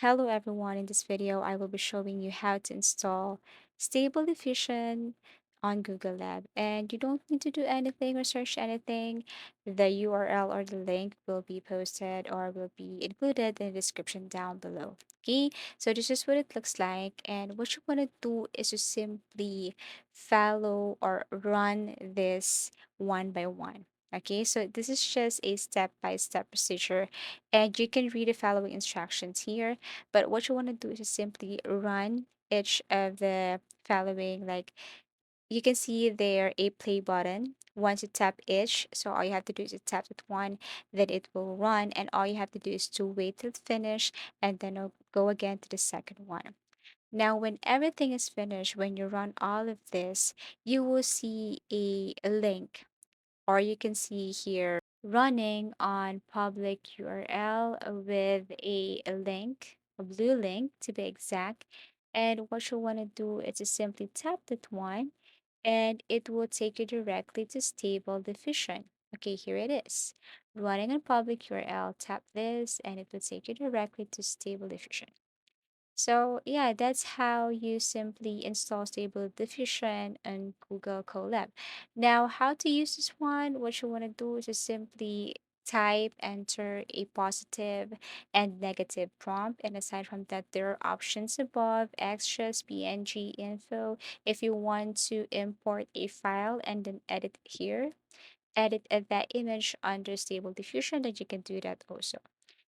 Hello everyone, in this video I will be showing you how to install Stable Diffusion on Google Lab, and you don't need to do anything or search anything. The URL or the link will be posted or will be included in the description down below. Okay, so this is what it looks like, and what you want to do is to simply follow or run this one by one. Okay, so this is just a step-by-step procedure, and you can read the following instructions here, but what you want to do is just simply run each of the following. Like, you can see there a play button. Once you tap each, so all you have to do is to tap that one, then it will run, and all you have to do is to wait till it finish, and then go again to the second one. Now, when everything is finished, when you run all of this, you will see a link, or you can see here running on public URL with a link, a blue link to be exact. And what you want to do is to simply tap that one, and it will take you directly to Stable Diffusion. Okay, here it is. Running on public URL, tap this, and it will take you directly to Stable Diffusion. So yeah, that's how you simply install Stable Diffusion on Google Colab. Now, how to use this one? What you want to do is just simply enter a positive and negative prompt. And aside from that, there are options above, extras, PNG info. If you want to import a file and then edit here, edit that image under Stable Diffusion, then you can do that also.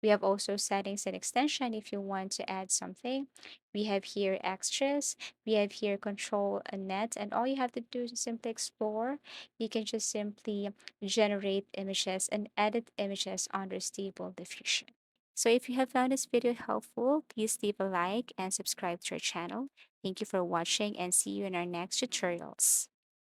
We have also settings and extension if you want to add something. We have here extras. We have here control a net, and all you have to do is simply explore. You can just simply generate images and edit images under Stable Diffusion. So if you have found this video helpful, please leave a like and subscribe to our channel. Thank you for watching, and see you in our next tutorials.